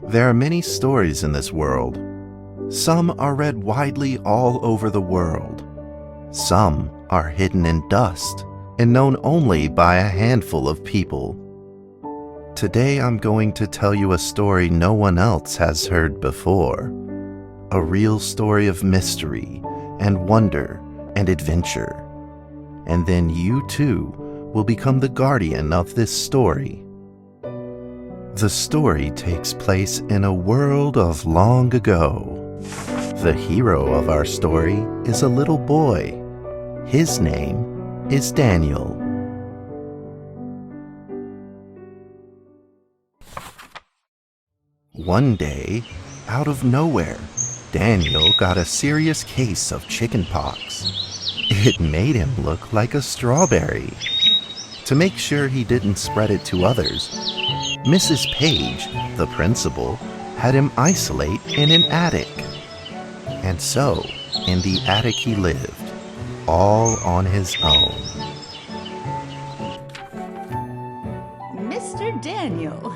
There are many stories in this world. Some are read widely all over the world. Some are hidden in dust and known only by a handful of people. Today I'm going to tell you a story no one else has heard before. A real story of mystery and wonder and adventure. And then you too will become the guardian of this story. The story takes place in a world of long ago. The hero of our story is a little boy. His name is Daniel. One day, out of nowhere, Daniel got a serious case of chickenpox. It made him look like a strawberry. To make sure he didn't spread it to others, Mrs. Page, the principal, had him isolate in an attic. And so, in the attic he lived, all on his own. Mr. Daniel,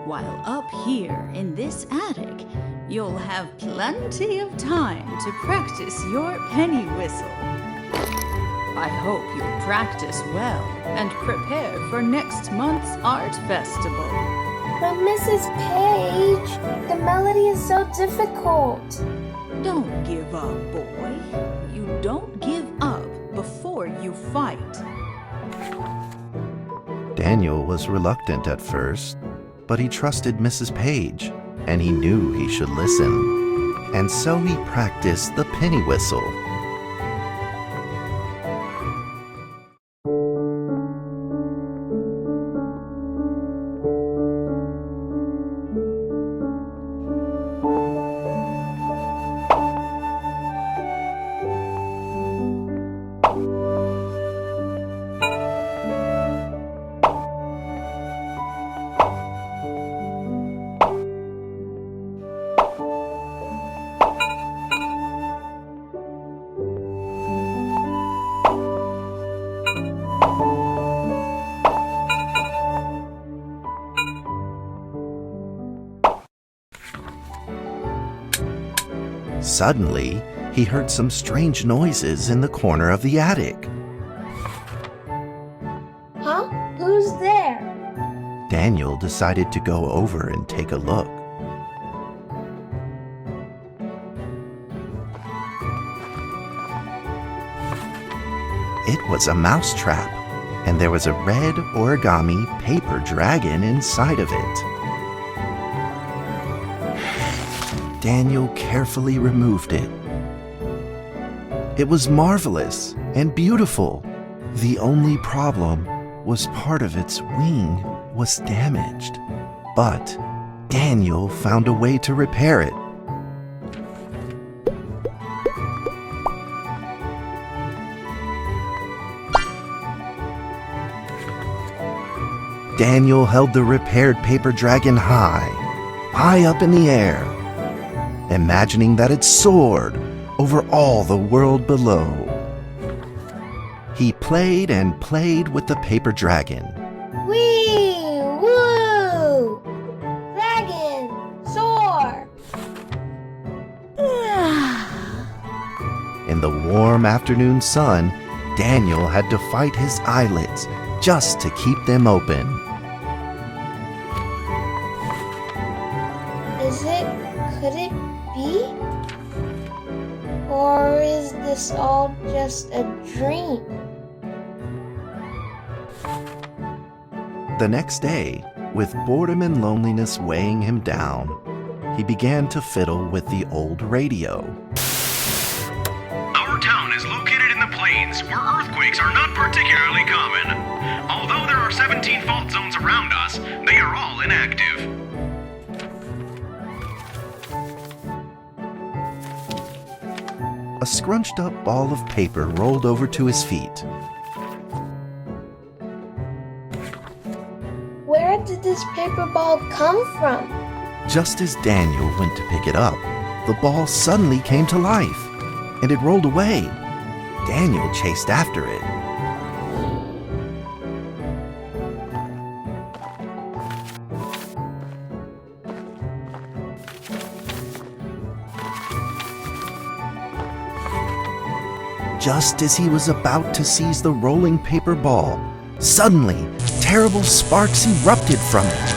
while up here in this attic, you'll have plenty of time to practice your penny whistle. I hope you practice well and prepare for next month's art festival. But Mrs. Page, the melody is so difficult. Don't give up, boy. You don't give up before you fight. Daniel was reluctant at first, but he trusted Mrs. Page, and he knew he should listen. And so he practiced the penny whistle. Suddenly, he heard some strange noises in the corner of the attic. Huh? Who's there? Daniel decided to go over and take a look. It was a mousetrap, and there was a red origami paper dragon inside of it. Daniel carefully removed it. It was marvelous and beautiful. The only problem was part of its wing was damaged. But Daniel found a way to repair it. Daniel held the repaired paper dragon high up in the air, imagining that it soared over all the world below. He played and played with the paper dragon. Wee! Woo! Dragon! Soar! In the warm afternoon sun, Daniel had to fight his eyelids just to keep them open. Could it be? Or is this all just a dream? The next day, with boredom and loneliness weighing him down, he began to fiddle with the old radio. Our town is located in the plains where earthquakes are not particularly common. Although there are 17 fault zones around us, they are all inactive. A scrunched up ball of paper rolled over to his feet. Where did this paper ball come from? Just as Daniel went to pick it up, the ball suddenly came to life, and it rolled away. Daniel chased after it. Just as he was about to seize the rolling paper ball, suddenly, terrible sparks erupted from it.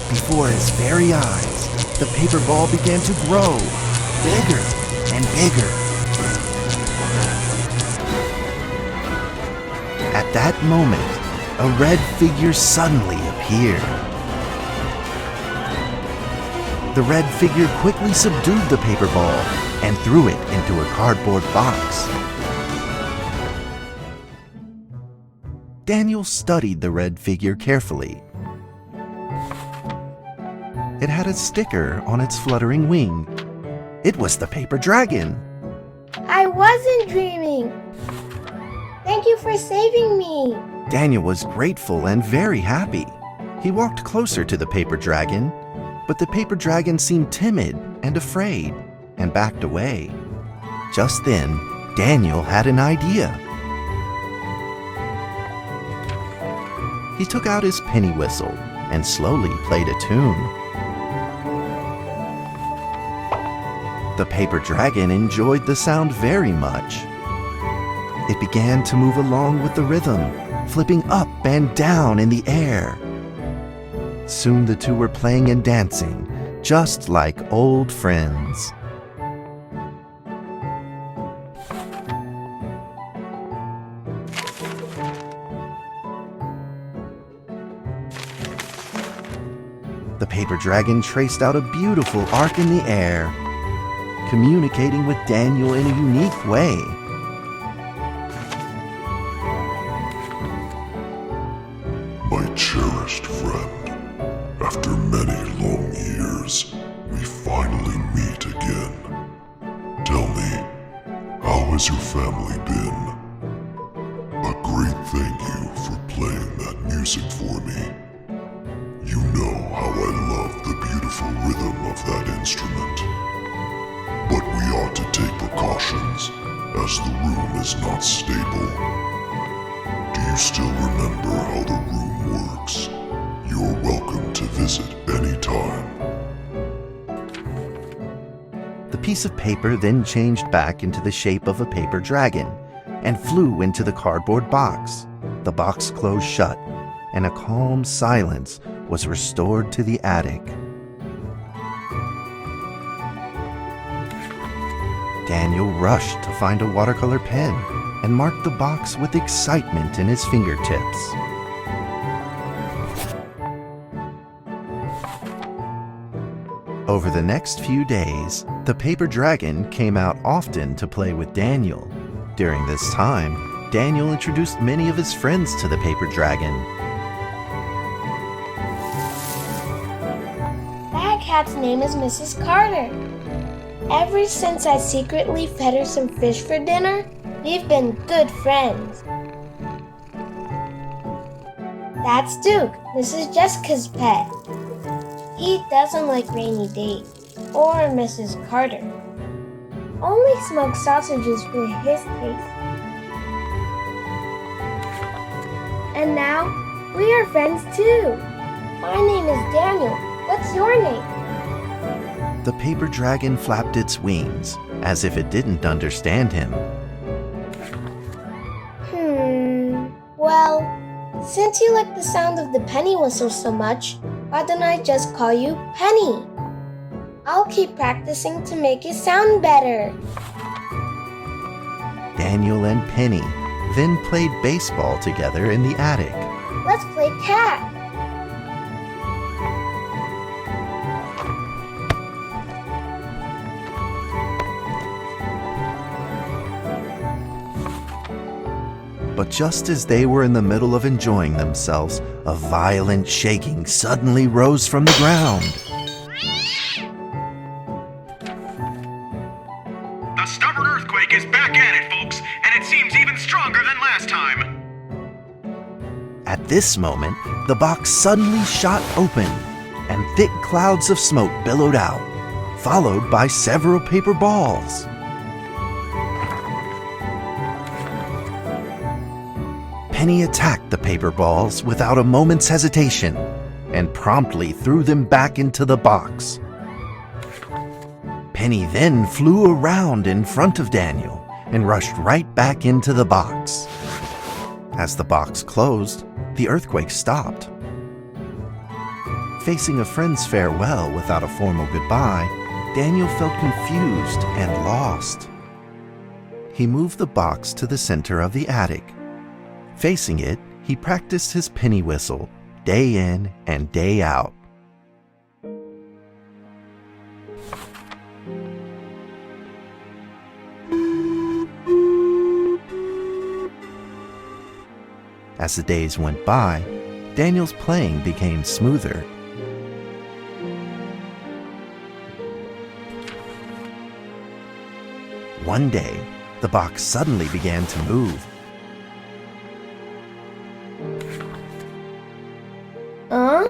Before his very eyes, the paper ball began to grow, bigger and bigger. At that moment, a red figure suddenly appeared. The red figure quickly subdued the paper ball and threw it into a cardboard box. Daniel studied the red figure carefully. It had a sticker on its fluttering wing. It was the paper dragon. I wasn't dreaming. Thank you for saving me. Daniel was grateful and very happy. He walked closer to the paper dragon, but the paper dragon seemed timid and afraid and backed away. Just then, Daniel had an idea. He took out his penny whistle and slowly played a tune. The paper dragon enjoyed the sound very much. It began to move along with the rhythm, flipping up and down in the air. Soon the two were playing and dancing, just like old friends. The paper dragon traced out a beautiful arc in the air, communicating with Daniel in a unique way. My cherished friend, after many long years, we finally meet again. Tell me, how has your family been? A great thank you for playing that music for me. You know how I love the beautiful rhythm of that instrument. But we ought to take precautions, as the room is not stable. Do you still remember how the room works? You're welcome to visit anytime. The piece of paper then changed back into the shape of a paper dragon and flew into the cardboard box. The box closed shut, and a calm silence was restored to the attic. Daniel rushed to find a watercolor pen and marked the box with excitement in his fingertips. Over the next few days, the paper dragon came out often to play with Daniel. During this time, Daniel introduced many of his friends to the paper dragon. That cat's name is Mrs. Carter. Ever since I secretly fed her some fish for dinner, we've been good friends. That's Duke, Mrs. Jessica's pet. He doesn't like rainy days or Mrs. Carter. Only smoked sausages for his taste. And now, we are friends too. My name is Daniel. What's your name? The paper dragon flapped its wings, as if it didn't understand him. Well, since you like the sound of the penny whistle so much, why don't I just call you Penny? I'll keep practicing to make it sound better. Daniel and Penny then played baseball together in the attic. Let's play cat. But just as they were in the middle of enjoying themselves, a violent shaking suddenly rose from the ground. The stubborn earthquake is back at it, folks, and it seems even stronger than last time. At this moment, the box suddenly shot open, and thick clouds of smoke billowed out, followed by several paper balls. Penny attacked the paper balls without a moment's hesitation and promptly threw them back into the box. Penny then flew around in front of Daniel and rushed right back into the box. As the box closed, the earthquake stopped. Facing a friend's farewell without a formal goodbye, Daniel felt confused and lost. He moved the box to the center of the attic. Facing it, he practiced his penny whistle day in and day out. As the days went by, Daniel's playing became smoother. One day, the box suddenly began to move. Huh?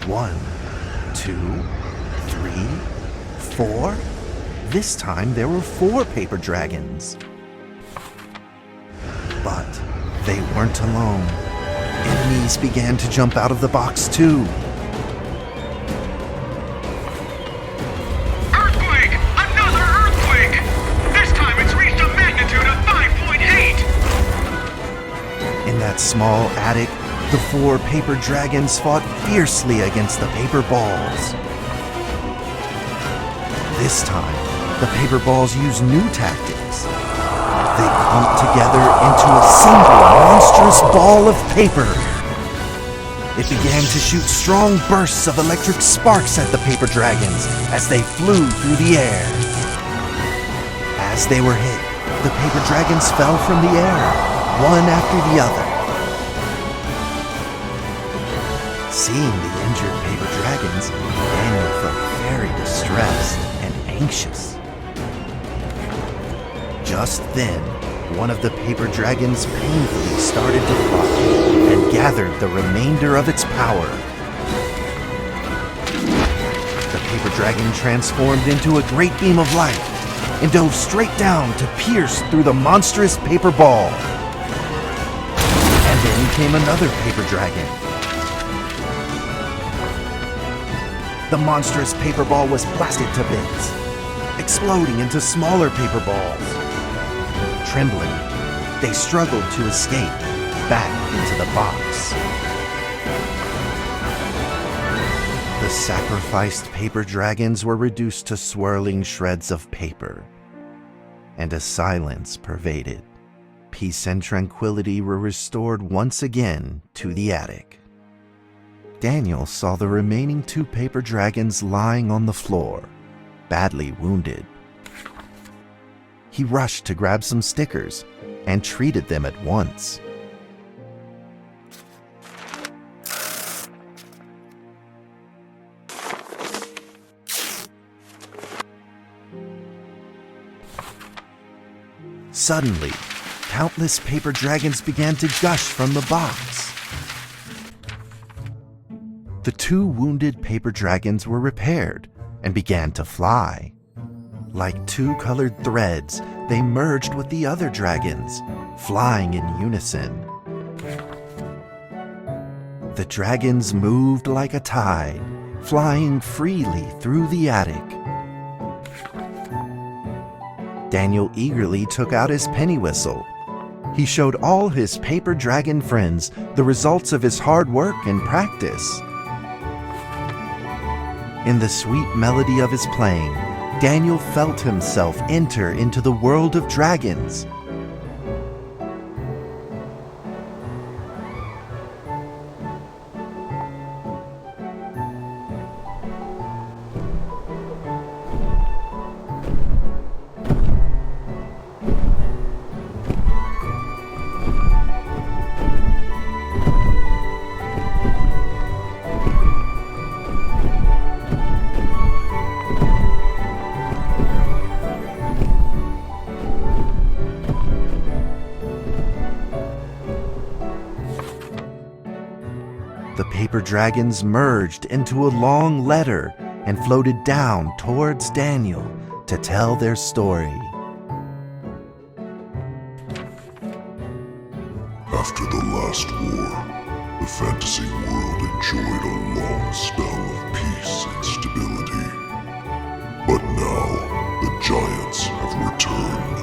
1, 2, 3, 4. This time there were 4 paper dragons. But they weren't alone. Enemies began to jump out of the box too. Earthquake! Another earthquake! This time it's reached a magnitude of 5.8! In that small attic, the 4 paper dragons fought fiercely against the paper balls. This time, the paper balls used new tactics. They clumped together into a single monstrous ball of paper. It began to shoot strong bursts of electric sparks at the paper dragons as they flew through the air. As they were hit, the paper dragons fell from the air, one after the other. Seeing the injured paper dragons, Daniel felt very distressed and anxious. Just then, one of the paper dragons painfully started to fly and gathered the remainder of its power. The paper dragon transformed into a great beam of light and dove straight down to pierce through the monstrous paper ball. And then came another paper dragon. The monstrous paper ball was blasted to bits, exploding into smaller paper balls. Trembling, they struggled to escape back into the box. The sacrificed paper dragons were reduced to swirling shreds of paper, and a silence pervaded. Peace and tranquility were restored once again to the attic. Daniel saw the remaining 2 paper dragons lying on the floor, badly wounded. He rushed to grab some stickers and treated them at once. Suddenly, countless paper dragons began to gush from the box. The 2 wounded paper dragons were repaired and began to fly. Like 2 colored threads, they merged with the other dragons, flying in unison. The dragons moved like a tide, flying freely through the attic. Daniel eagerly took out his penny whistle. He showed all his paper dragon friends the results of his hard work and practice. In the sweet melody of his playing, Daniel felt himself enter into the world of dragons. The paper dragons merged into a long letter and floated down towards Daniel to tell their story. After the last war, the fantasy world enjoyed a long spell of peace and stability. But now, the giants have returned.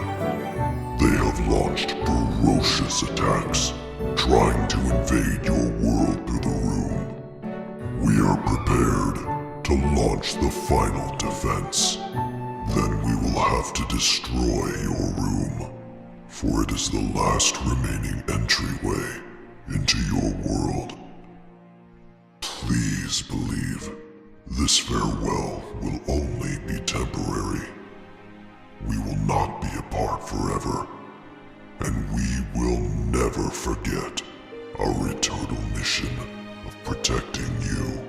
They have launched ferocious attacks, trying to invade your world through the room. We are prepared to launch the final defense. Then we will have to destroy your room, for it is the last remaining entryway into your world. Please believe this farewell will only be temporary. We will not be apart forever, and we will never forget our eternal mission of protecting you.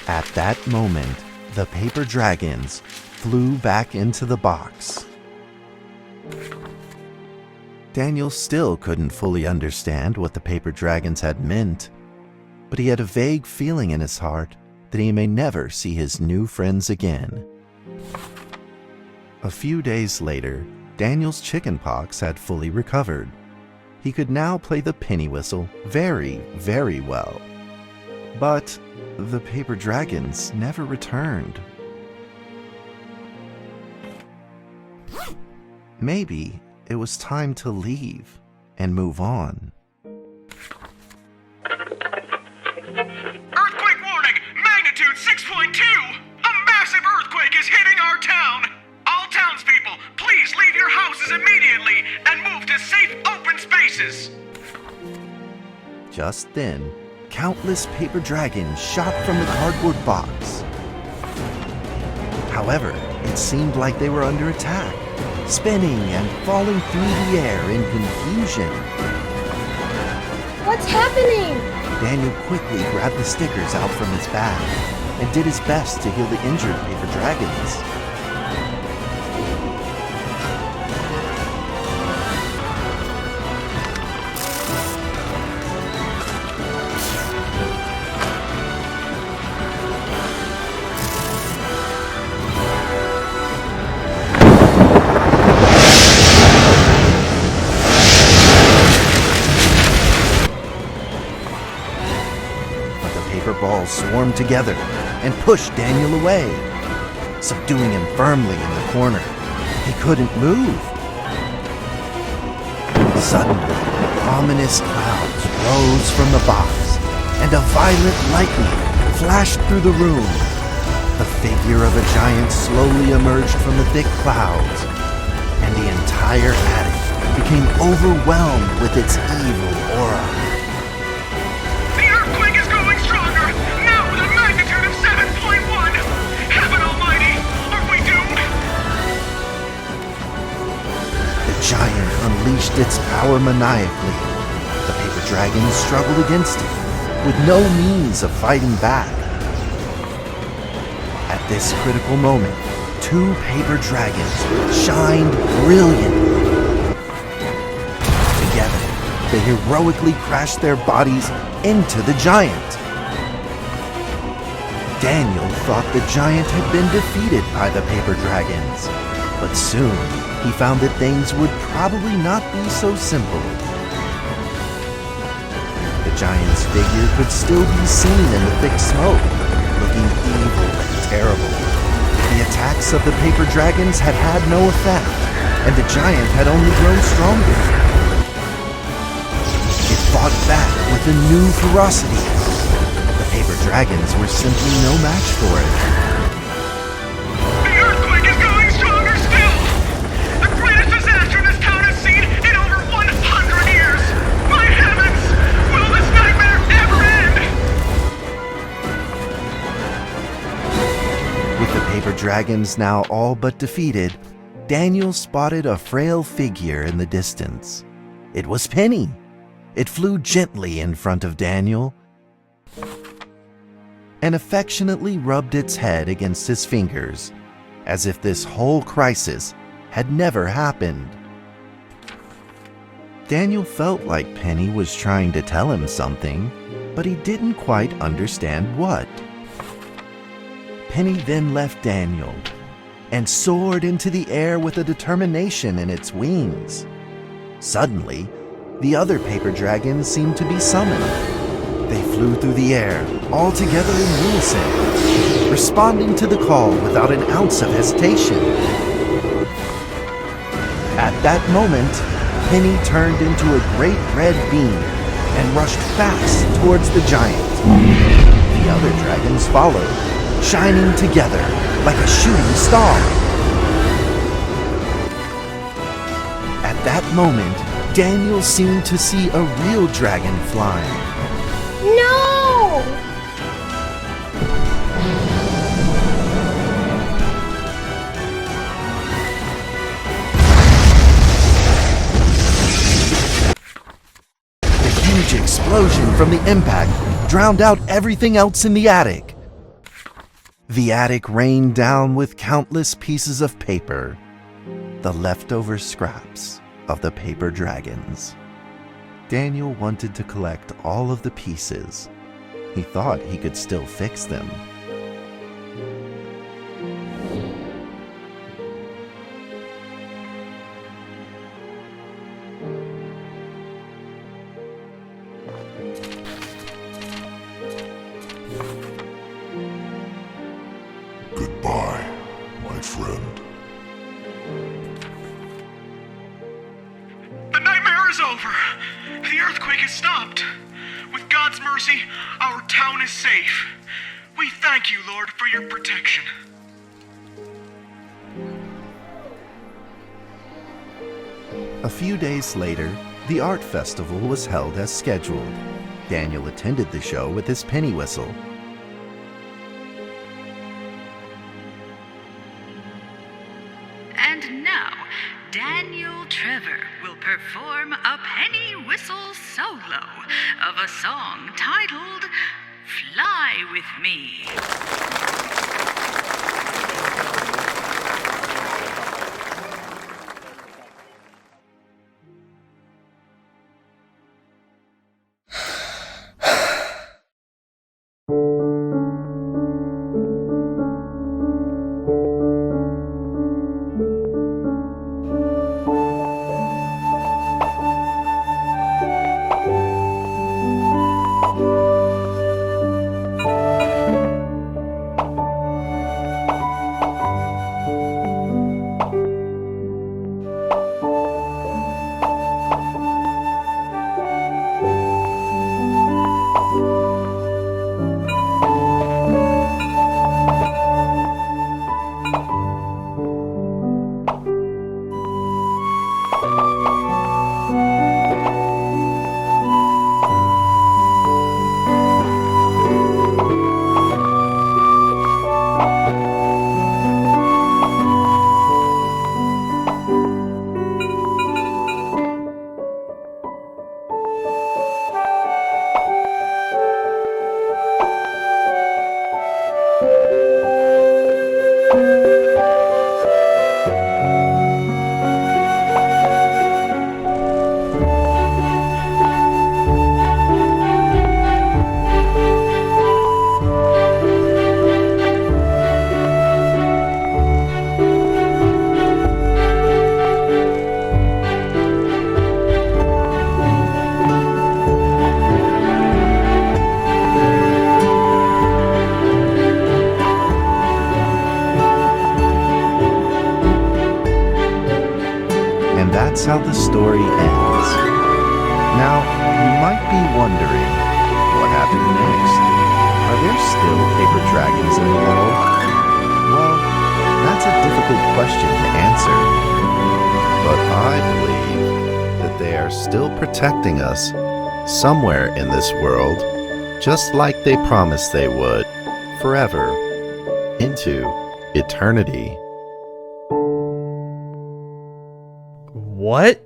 At that moment, the paper dragons flew back into the box. Daniel still couldn't fully understand what the paper dragons had meant, but he had a vague feeling in his heart that he may never see his new friends again. A few days later, Daniel's chickenpox had fully recovered. He could now play the penny whistle very, very well. But the paper dragons never returned. Maybe it was time to leave and move on. Earthquake warning! Magnitude 6.2! A massive earthquake is hitting our town! All townspeople, please leave your houses immediately and move to safe open spaces! Just then, countless paper dragons shot from the cardboard box. However, it seemed like they were under attack, spinning and falling through the air in confusion. What's happening? Daniel quickly grabbed the stickers out from his bag and did his best to heal the injured paper dragons. Balls swarmed together and pushed Daniel away, subduing him firmly in the corner. He couldn't move. Suddenly, ominous clouds rose from the box, and a violent lightning flashed through the room. The figure of a giant slowly emerged from the thick clouds, and the entire attic became overwhelmed with its evil aura. The giant unleashed its power maniacally. The paper dragons struggled against it, with no means of fighting back. At this critical moment, two paper dragons shined brilliantly. Together, they heroically crashed their bodies into the giant. Daniel thought the giant had been defeated by the paper dragons, but soon he found that things would probably not be so simple. The giant's figure could still be seen in the thick smoke, looking evil and terrible. The attacks of the paper dragons had had no effect, and the giant had only grown stronger. It fought back with a new ferocity. The paper dragons were simply no match for it. Dragons now all but defeated, Daniel spotted a frail figure in the distance. It was Penny. It flew gently in front of Daniel and affectionately rubbed its head against his fingers, as if this whole crisis had never happened. Daniel felt like Penny was trying to tell him something, but he didn't quite understand what. Penny then left Daniel and soared into the air with a determination in its wings. Suddenly, the other paper dragons seemed to be summoned. They flew through the air, all together in unison, responding to the call without an ounce of hesitation. At that moment, Penny turned into a great red beam and rushed fast towards the giant. The other dragons followed, shining together like a shooting star. At that moment, Daniel seemed to see a real dragon flying. No! The huge explosion from the impact drowned out everything else in the attic. The attic rained down with countless pieces of paper, the leftover scraps of the paper dragons. Daniel wanted to collect all of the pieces. He thought he could still fix them. Goodbye, my friend. The nightmare is over. The earthquake has stopped. With God's mercy, our town is safe. We thank you, Lord, for your protection. A few days later, the art festival was held as scheduled. Daniel attended the show with his penny whistle. And now, Daniel Trevor will perform a penny whistle solo of a song titled Fly With Me. That's how the story ends. Now, you might be wondering, what happened next? Are there still paper dragons in the world? Well, that's a difficult question to answer. But I believe that they are still protecting us somewhere in this world, just like they promised they would, forever, into eternity. What?